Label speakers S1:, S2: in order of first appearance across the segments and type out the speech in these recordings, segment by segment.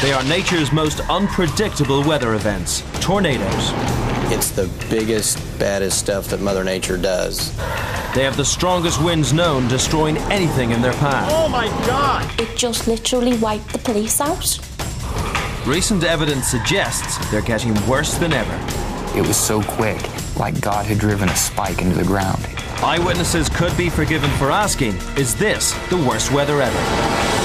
S1: They are nature's most unpredictable weather events, tornadoes.
S2: It's the biggest, baddest stuff that Mother Nature does.
S1: They have the strongest winds known, destroying anything in their path.
S3: Oh my God!
S4: It just literally wiped the police out.
S1: Recent evidence suggests they're getting worse than ever.
S5: It was so quick, like God had driven a spike into the ground.
S1: Eyewitnesses could be forgiven for asking, is this the worst weather ever?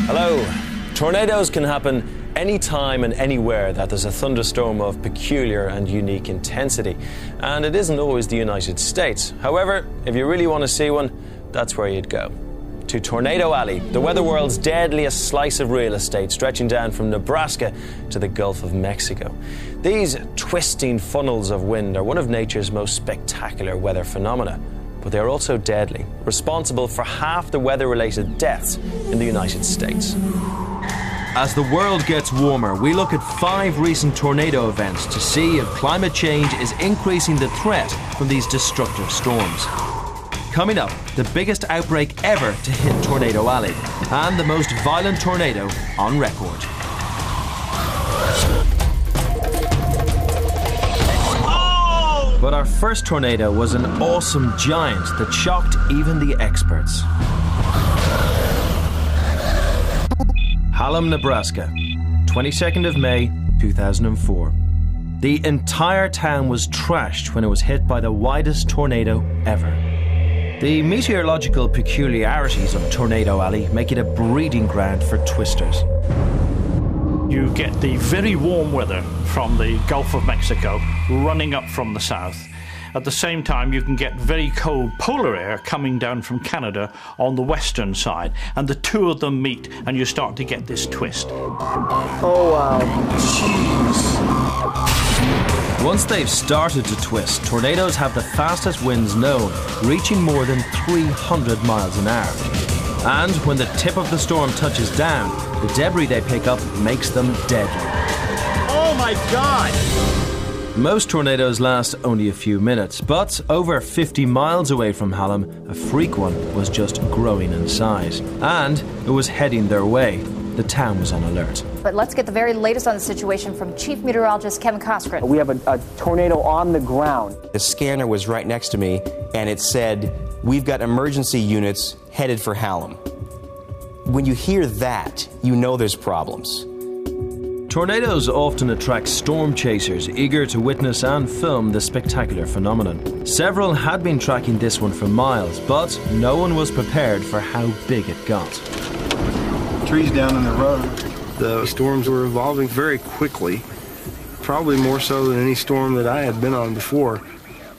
S6: Hello. Tornadoes can happen anytime and anywhere that there's a thunderstorm of peculiar and unique intensity. And it isn't always the United States. However, if you really want to see one, that's where you'd go. To Tornado Alley, the weather world's deadliest slice of real estate, stretching down from Nebraska to the Gulf of Mexico. These twisting funnels of wind are one of nature's most spectacular weather phenomena. But they are also deadly, responsible for half the weather-related deaths in the United States.
S1: As the world gets warmer, we look at 5 recent tornado events to see if climate change is increasing the threat from these destructive storms. Coming up, the biggest outbreak ever to hit Tornado Alley, and the most violent tornado on record. But our first tornado was an awesome giant that shocked even the experts. Hallam, Nebraska, 22nd of May, 2004. The entire town was trashed when it was hit by the widest tornado ever. The meteorological peculiarities of Tornado Alley make it a breeding ground for twisters.
S3: You get the very warm weather from the Gulf of Mexico running up from the south. At the same time, you can get very cold polar air coming down from Canada on the western side. And the two of them meet, and you start to get this twist.
S7: Oh, wow. Jeez.
S1: Once they've started to twist, tornadoes have the fastest winds known, reaching more than 300 miles an hour. And when the tip of the storm touches down, the debris they pick up makes them deadly.
S3: Oh my God!
S1: Most tornadoes last only a few minutes, but over 50 miles away from Hallam, a freak one was just growing in size. And it was heading their way. The town was on alert.
S8: But let's get the very latest on the situation from Chief Meteorologist Kevin Coskren.
S7: We have a tornado on the ground.
S2: The scanner was right next to me, and it said, "We've got emergency units headed for Hallam." When you hear that, you know there's problems.
S1: Tornadoes often attract storm chasers eager to witness and film the spectacular phenomenon. Several had been tracking this one for miles, but no one was prepared for how big it got.
S9: Trees down in the road. The storms were evolving very quickly, probably more so than any storm that I had been on before.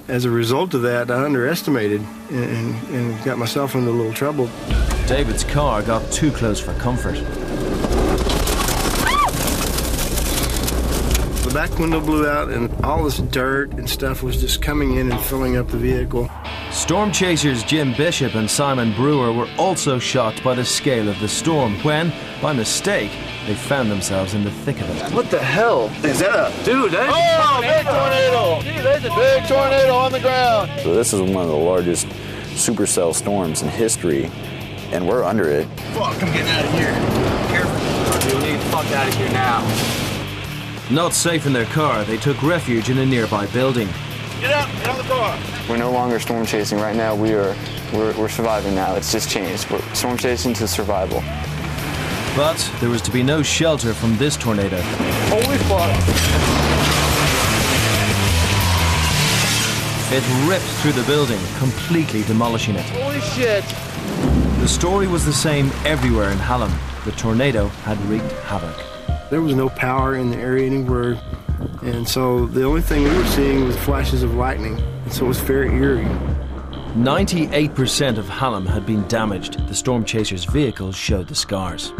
S9: As a result of that, I underestimated and got myself into a little trouble.
S1: David's car got too close for comfort.
S9: The back window blew out and all this dirt and stuff was just coming in and filling up the vehicle.
S1: Storm chasers Jim Bishop and Simon Brewer were also shocked by the scale of the storm when, by mistake, they found themselves in the thick of it.
S7: What the hell?
S9: Is that a...
S7: Dude, that's
S9: big tornado!
S7: Dude, there's a big tornado on the ground.
S10: So this is one of the largest supercell storms in history, and we're under it.
S9: Fuck, I'm getting out of here. Careful.
S7: We need to fuck out of here now.
S1: Not safe in their car, they took refuge in a nearby building.
S9: Get out of the car.
S5: We're no longer storm chasing right now. We're surviving now. It's just changed. We're storm chasing to survival.
S1: But there was to be no shelter from this tornado.
S7: Holy fuck.
S1: It ripped through the building, completely demolishing it.
S7: Holy shit.
S1: The story was the same everywhere in Hallam. The tornado had wreaked havoc.
S9: There was no power in the area anywhere, and so the only thing we were seeing was flashes of lightning, and so it was very eerie.
S1: 98% of Hallam had been damaged. The storm chaser's vehicles showed the scars.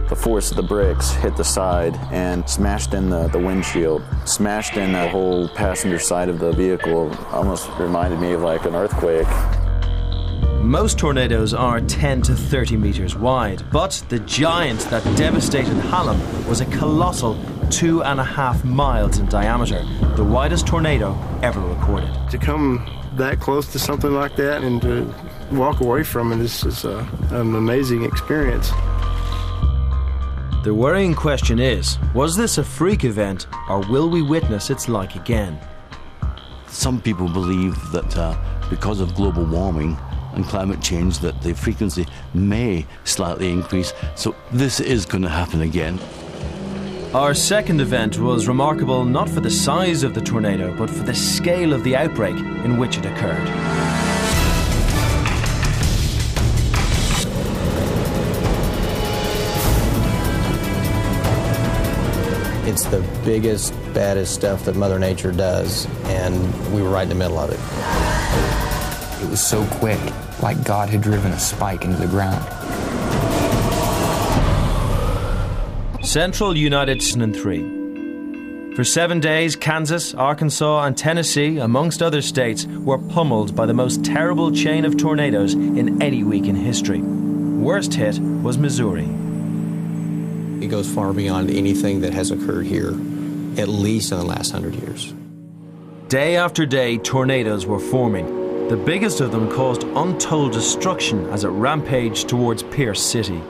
S10: The force of the bricks hit the side and smashed in the windshield, smashed in the whole passenger side of the vehicle. Almost reminded me of like an earthquake.
S1: Most tornadoes are 10 to 30 metres wide, but the giant that devastated Hallam was a colossal 2.5 miles in diameter, the widest tornado ever recorded.
S9: To come that close to something like that and to walk away from it is an amazing experience.
S1: The worrying question is, was this a freak event, or will we witness its like again?
S11: Some people believe that because of global warming and climate change that the frequency may slightly increase, so this is going to happen again.
S1: Our second event was remarkable not for the size of the tornado, but for the scale of the outbreak in which it occurred.
S12: It's the biggest, baddest stuff that Mother Nature does, and we were right in the middle of it.
S13: It was so quick, like God had driven a spike into the ground.
S1: Central United States in 3. For 7 days, Kansas, Arkansas and Tennessee, amongst other states, were pummeled by the most terrible chain of tornadoes in any week in history. Worst hit was Missouri.
S12: It goes far beyond anything that has occurred here, at least in the last 100 years.
S1: Day after day, tornadoes were forming. The biggest of them caused untold destruction as it rampaged towards Pierce City.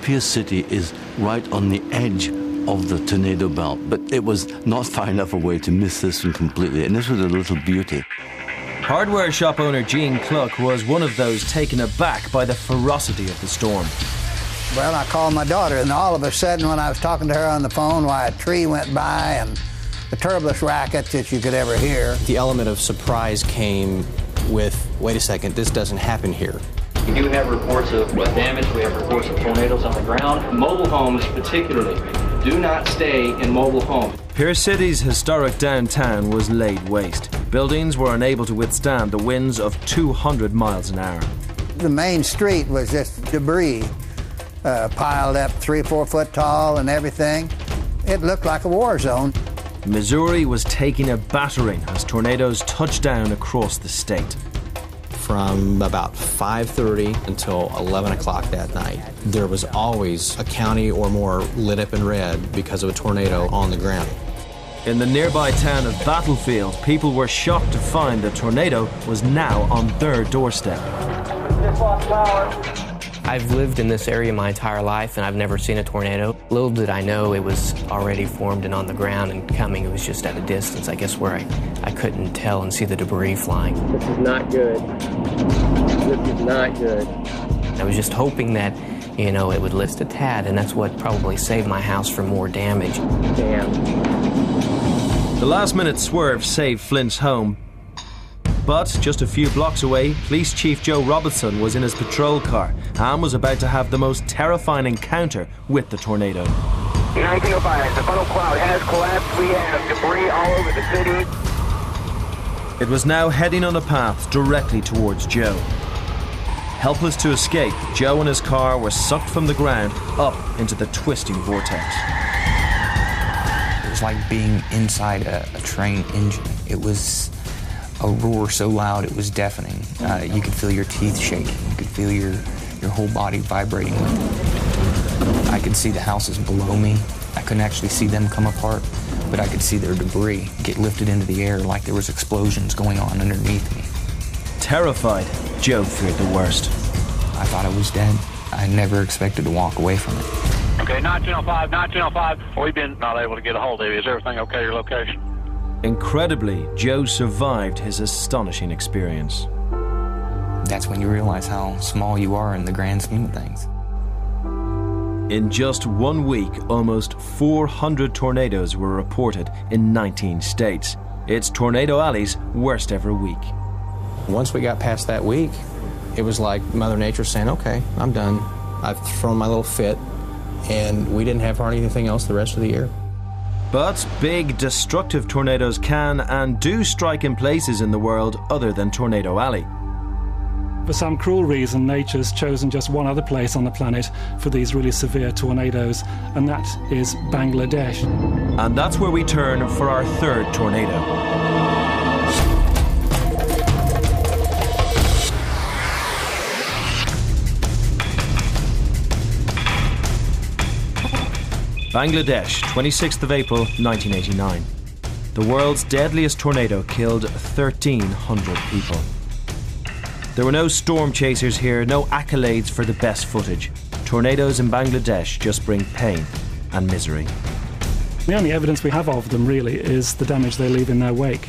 S11: Pierce City is right on the edge of the tornado belt, but it was not far enough away to miss this one completely, and this was a little beauty.
S1: Hardware shop owner Gene Cluck was one of those taken aback by the ferocity of the storm.
S14: Well, I called my daughter, and all of a sudden when I was talking to her on the phone, why a tree went by and the terriblest racket that you could ever hear.
S12: The element of surprise came with, wait a second, this doesn't happen here.
S15: We do have reports of damage. We have reports of tornadoes on the ground. Mobile homes particularly. Do not stay in mobile homes.
S1: Pierce City's historic downtown was laid waste. Buildings were unable to withstand the winds of 200 miles an hour.
S14: The main street was just debris. Piled up 3 or 4 foot tall and everything. It looked like a war zone.
S1: Missouri was taking a battering as tornadoes touched down across the state.
S12: From about 5:30 until 11 o'clock that night, there was always a county or more lit up in red because of a tornado on the ground.
S1: In the nearby town of Battlefield, people were shocked to find the tornado was now on their doorstep.
S16: I've lived in this area my entire life, and I've never seen a tornado. Little did I know it was already formed and on the ground and coming. It was just at a distance, I guess, where I couldn't tell and see the debris flying.
S15: This is not good. This is not good.
S16: I was just hoping that, it would lift a tad, and that's what probably saved my house from more damage.
S15: Damn.
S1: The last-minute swerve saved Flint's home. But just a few blocks away, Police Chief Joe Robinson was in his patrol car and was about to have the most terrifying encounter with the tornado.
S17: 1905, the funnel cloud has collapsed. We have debris all over the city.
S1: It was now heading on a path directly towards Joe. Helpless to escape, Joe and his car were sucked from the ground up into the twisting vortex.
S13: It was like being inside a train engine. It was a roar so loud it was deafening. You could feel your teeth shaking. You could feel your whole body vibrating with it. I could see the houses below me. I couldn't actually see them come apart, but I could see their debris get lifted into the air like there was explosions going on underneath me.
S1: Terrified, Joe feared the worst.
S13: I thought I was dead. I never expected to walk away from it.
S17: Okay, 1905, we've been not able to get a hold of you. Is everything okay, your location?
S1: Incredibly, Joe survived his astonishing experience.
S13: That's when you realize how small you are in the grand scheme of things.
S1: In just 1 week, almost 400 tornadoes were reported in 19 states. It's Tornado Alley's worst ever week.
S12: Once we got past that week, it was like Mother Nature saying, okay, I'm done. I've thrown my little fit, and we didn't have hardly anything else the rest of the year.
S1: But big, destructive tornadoes can and do strike in places in the world other than Tornado Alley.
S18: For some cruel reason, nature's chosen just one other place on the planet for these really severe tornadoes, and that is Bangladesh.
S1: And that's where we turn for our third tornado. Bangladesh, 26th of April 1989. The world's deadliest tornado killed 1,300 people. There were no storm chasers here, no accolades for the best footage. Tornadoes in Bangladesh just bring pain and misery.
S18: The only evidence we have of them, really, is the damage they leave in their wake.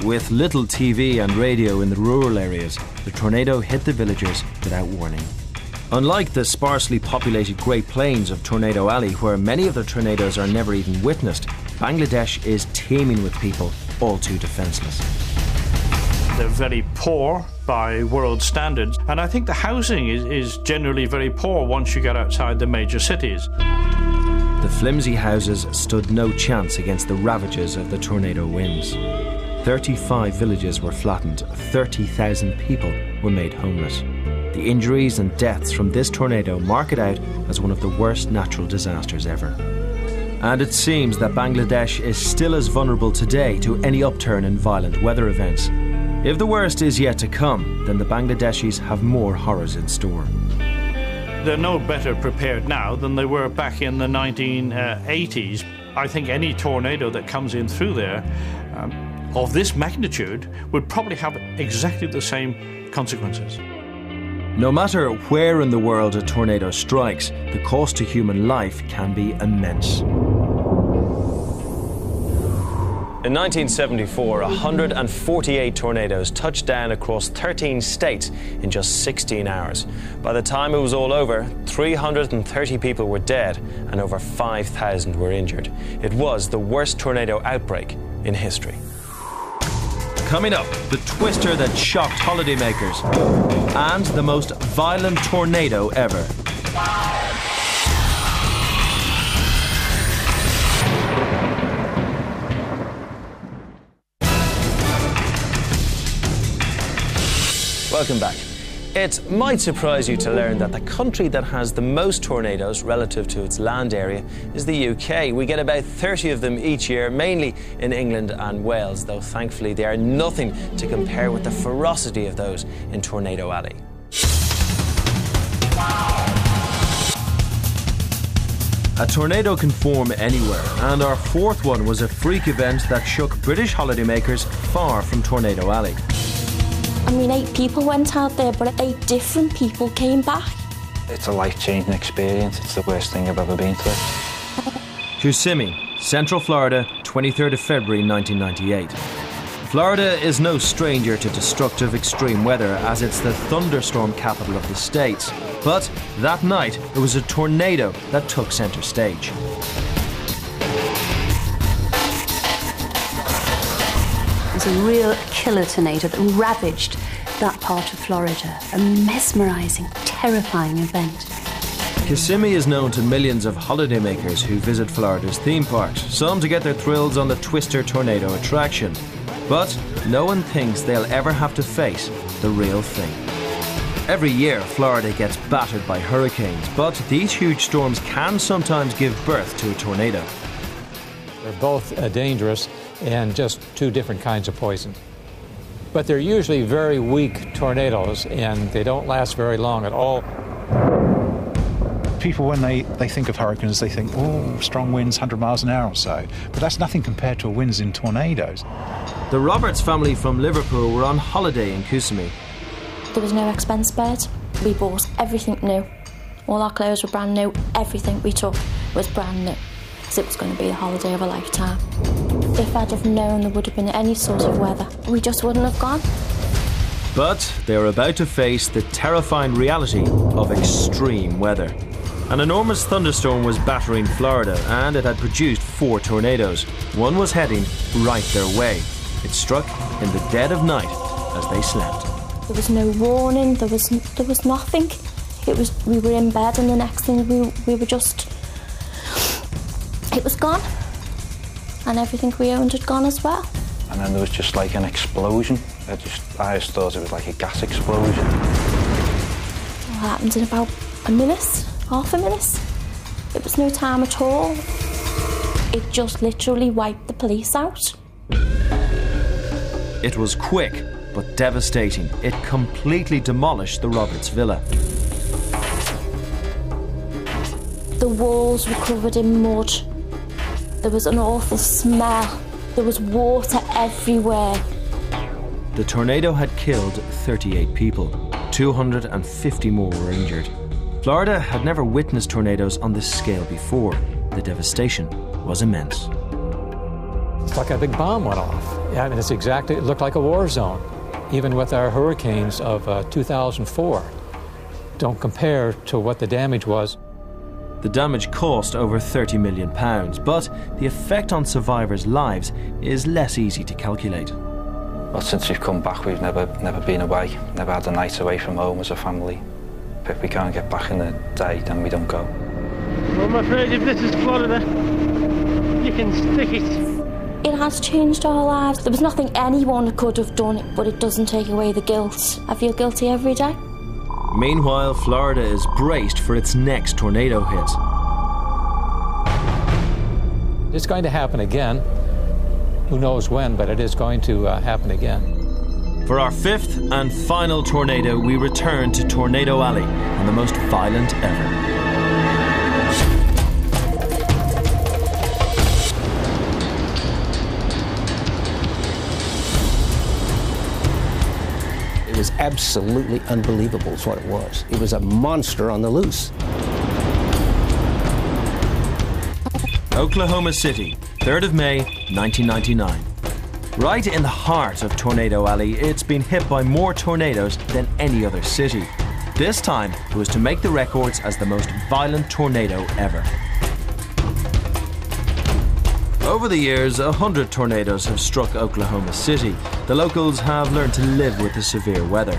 S1: With little TV and radio in the rural areas, the tornado hit the villagers without warning. Unlike the sparsely populated Great Plains of Tornado Alley, where many of the tornadoes are never even witnessed, Bangladesh is teeming with people all too defenceless.
S3: They're very poor by world standards, and I think the housing is generally very poor once you get outside the major cities.
S1: The flimsy houses stood no chance against the ravages of the tornado winds. 35 villages were flattened, 30,000 people were made homeless. The injuries and deaths from this tornado mark it out as one of the worst natural disasters ever. And it seems that Bangladesh is still as vulnerable today to any upturn in violent weather events. If the worst is yet to come, then the Bangladeshis have more horrors in store.
S3: They're no better prepared now than they were back in the 1980s. I think any tornado that comes in through there of this magnitude would probably have exactly the same consequences.
S1: No matter where in the world a tornado strikes, the cost to human life can be immense.
S6: In 1974, 148 tornadoes touched down across 13 states in just 16 hours. By the time it was all over, 330 people were dead and over 5,000 were injured. It was the worst tornado outbreak in history.
S1: Coming up, the twister that shocked holidaymakers and the most violent tornado ever.
S6: Welcome back. It might surprise you to learn that the country that has the most tornadoes relative to its land area is the UK. We get about 30 of them each year, mainly in England and Wales, though thankfully they are nothing to compare with the ferocity of those in Tornado Alley.
S1: A tornado can form anywhere, and our fourth one was a freak event that shook British holidaymakers far from Tornado Alley.
S4: I mean, 8 people went out there, but 8 different people came back.
S19: It's a life-changing experience. It's the worst thing I've ever been through.
S1: Kissimmee, Central Florida, 23rd of February 1998. Florida is no stranger to destructive extreme weather, as it's the thunderstorm capital of the state. But that night, it was a tornado that took centre stage.
S20: It was a real killer tornado that ravaged that part of Florida. A mesmerising, terrifying event.
S1: Kissimmee is known to millions of holidaymakers who visit Florida's theme parks, some to get their thrills on the Twister tornado attraction. But no one thinks they'll ever have to face the real thing. Every year, Florida gets battered by hurricanes, but these huge storms can sometimes give birth to a tornado.
S21: They're both dangerous and just 2 different kinds of poison. But they're usually very weak tornadoes, and they don't last very long at all.
S22: People, when they think of hurricanes, they think, oh, strong winds, 100 miles an hour or so. But that's nothing compared to winds in tornadoes.
S1: The Roberts family from Liverpool were on holiday in Kissimmee.
S4: There was no expense spared. We bought everything new. All our clothes were brand new. Everything we took was brand new. Because it was going to be a holiday of a lifetime. If I'd have known there would have been any sort of weather, we just wouldn't have gone.
S1: But they were about to face the terrifying reality of extreme weather. An enormous thunderstorm was battering Florida, and it had produced 4 tornadoes. One was heading right their way. It struck in the dead of night as they slept.
S4: There was no warning, there was nothing. We were in bed, and the next thing we were just... It was gone. And everything we owned had gone as well.
S19: And then there was just like an explosion. I just thought it was like a gas explosion.
S4: It all happened in about a minute, half a minute. It was no time at all. It just literally wiped the police out.
S1: It was quick, but devastating. It completely demolished the Roberts villa.
S4: The walls were covered in mud. There was an awful smell. There was water everywhere.
S1: The tornado had killed 38 people. 250 more were injured. Florida had never witnessed tornadoes on this scale before. The devastation was immense.
S21: It's like a big bomb went off. I mean, it looked like a war zone. Even with our hurricanes of 2004, don't compare to what the damage was.
S1: The damage cost over £30 million, but the effect on survivors' lives is less easy to calculate.
S19: Well, since we've come back, we've never been away, never had a night away from home as a family. If we can't get back in the day, then we don't go.
S7: Well, I'm afraid if this is Florida, you can stick it.
S4: It has changed our lives. There was nothing anyone could have done, but it doesn't take away the guilt. I feel guilty every day.
S1: Meanwhile, Florida is braced for its next tornado hit.
S21: It's going to happen again. Who knows when, but it is going to happen again.
S1: For our fifth and final tornado, we return to Tornado Alley, and the most violent ever.
S2: It was absolutely unbelievable is what it was. It was a monster on the loose.
S1: Oklahoma City, 3rd of May, 1999. Right in the heart of Tornado Alley, it's been hit by more tornadoes than any other city. This time, it was to make the records as the most violent tornado ever. Over the years, 100 tornadoes have struck Oklahoma City. The locals have learned to live with the severe weather.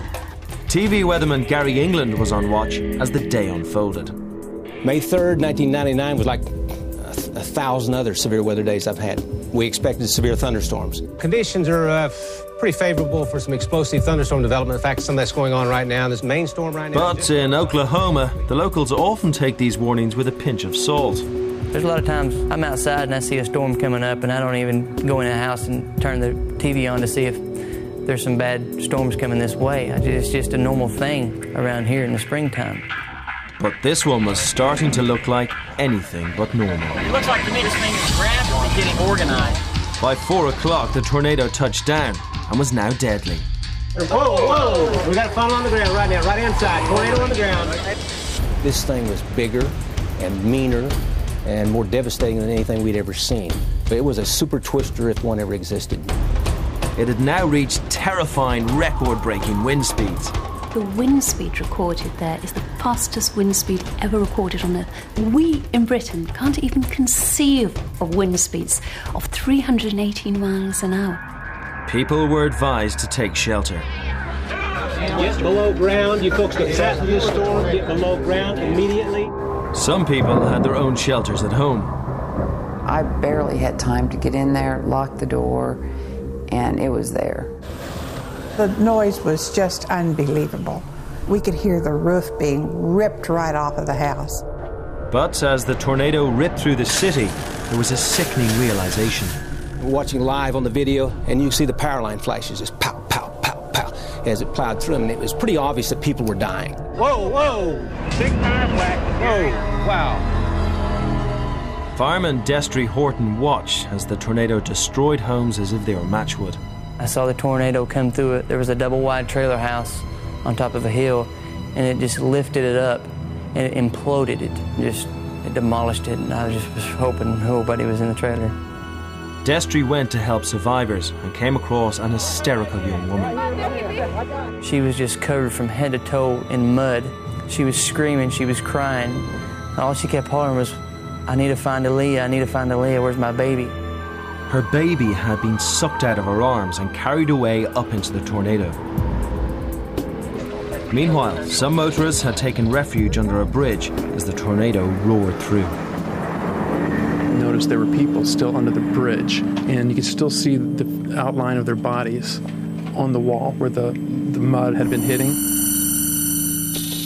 S1: TV weatherman Gary England was on watch as the day unfolded.
S2: May 3rd, 1999 was like 1,000 other severe weather days I've had. We expected severe thunderstorms. Conditions are pretty favorable for some explosive thunderstorm development. In fact, some of that's going on right now. This main storm right now.
S1: But in Oklahoma, the locals often take these warnings with a pinch of salt.
S16: There's a lot of times I'm outside and I see a storm coming up and I don't even go in the house and turn the TV on to see if there's some bad storms coming this way. It's just a normal thing around here in the springtime.
S1: But this one was starting to look like anything but normal.
S8: It looks like to me this thing is rapidly getting organized.
S1: By 4 o'clock, the tornado touched down and was now deadly.
S2: Whoa! We got a funnel on the ground right now, right inside. Tornado on the ground. This thing was bigger and meaner and more devastating than anything we'd ever seen. It was a super twister if one ever existed.
S1: It had now reached terrifying record-breaking wind speeds.
S20: The wind speed recorded there is the fastest wind speed ever recorded on Earth. We in Britain can't even conceive of wind speeds of 318 miles an hour.
S1: People were advised to take shelter.
S2: Get below ground. You folks get south of this storm, get below ground immediately.
S1: Some people had their own shelters at home.
S23: I barely had time to get in there, lock the door, and it was there.
S24: The noise was just unbelievable. We could hear the roof being ripped right off of the house.
S1: But as the tornado ripped through the city, there was a sickening realization.
S2: We're watching live on the video, and you see the power line flashes just pow, pow, pow, pow, as it plowed through them, and it was pretty obvious that people were dying.
S7: Whoa, whoa! Big power flash. Whoa, wow.
S1: Fireman Destry Horton watched as the tornado destroyed homes as if they were matchwood.
S16: I saw the tornado come through it. There was a double-wide trailer house on top of a hill, and it just lifted it up, and it imploded it. It demolished it, and I was hoping nobody was in the trailer.
S1: Destry went to help survivors and came across an hysterical young woman.
S16: She was just covered from head to toe in mud. She was screaming, she was crying. All she kept hollering was, "I need to find Aaliyah, I need to find Aaliyah, where's my baby?"
S1: Her baby had been sucked out of her arms and carried away up into the tornado. Meanwhile, some motorists had taken refuge under a bridge as the tornado roared through.
S25: Noticed there were people still under the bridge, and you could still see the outline of their bodies on the wall where the mud had been hitting.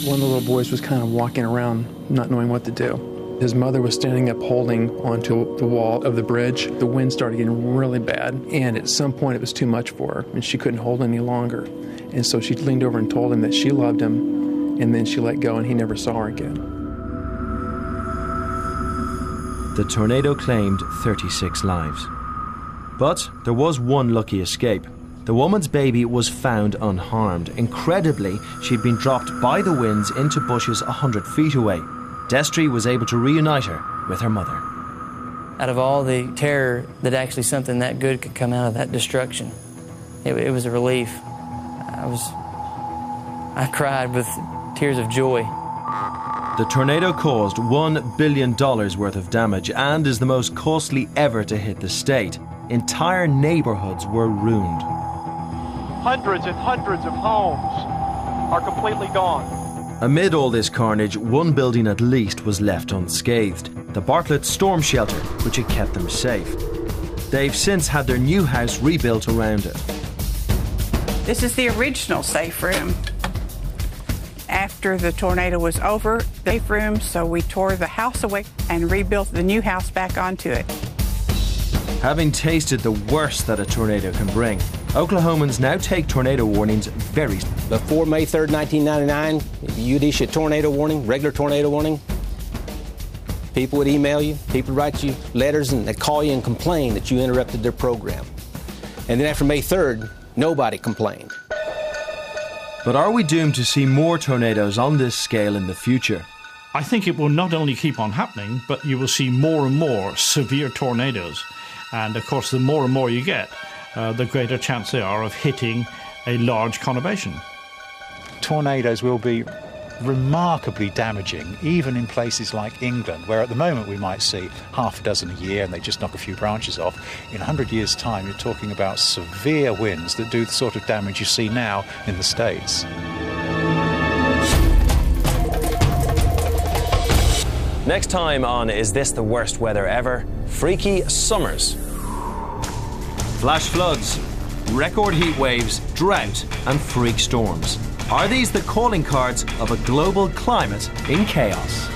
S25: One of the little boys was kind of walking around, not knowing what to do. His mother was standing up holding onto the wall of the bridge. The wind started getting really bad, and at some point it was too much for her, and she couldn't hold any longer. And so she leaned over and told him that she loved him, and then she let go, and he never saw her again.
S1: the tornado claimed 36 lives. But there was one lucky escape. The woman's baby was found unharmed. Incredibly, she'd been dropped by the winds into bushes 100 feet away. Destry was able to reunite her with her mother.
S16: Out of all the terror, that actually something that good could come out of that destruction, it was a relief. I cried with tears of joy.
S1: The tornado caused $1 billion worth of damage and is the most costly ever to hit the state. Entire neighborhoods were ruined.
S5: Hundreds and hundreds of homes are completely gone.
S1: Amid all this carnage, one building at least was left unscathed, the Bartlett Storm Shelter, which had kept them safe. They've since had their new house rebuilt around it.
S24: This is the original safe room. After the tornado was over, the safe room, so we tore the house away and rebuilt the new house back onto it.
S1: Having tasted the worst that a tornado can bring, Oklahomans now take tornado warnings very seriously.
S2: Before May 3rd, 1999, if you'd issue a tornado warning, regular tornado warning, people would email you, people would write you letters, and they'd call you and complain that you interrupted their program. And then after May 3rd, nobody complained.
S1: But are we doomed to see more tornadoes on this scale in the future?
S3: I think it will not only keep on happening, but you will see more and more severe tornadoes. And of course, the more and more you get, the greater chance they are of hitting a large conurbation.
S22: Tornadoes will be remarkably damaging, even in places like England, where at the moment we might see half a dozen a year and they just knock a few branches off. In 100 years' time, you're talking about severe winds that do the sort of damage you see now in the States.
S6: Next time on Is This the Worst Weather Ever? Freaky summers.
S1: Flash floods, record heat waves, drought and freak storms. Are these the calling cards of a global climate in chaos?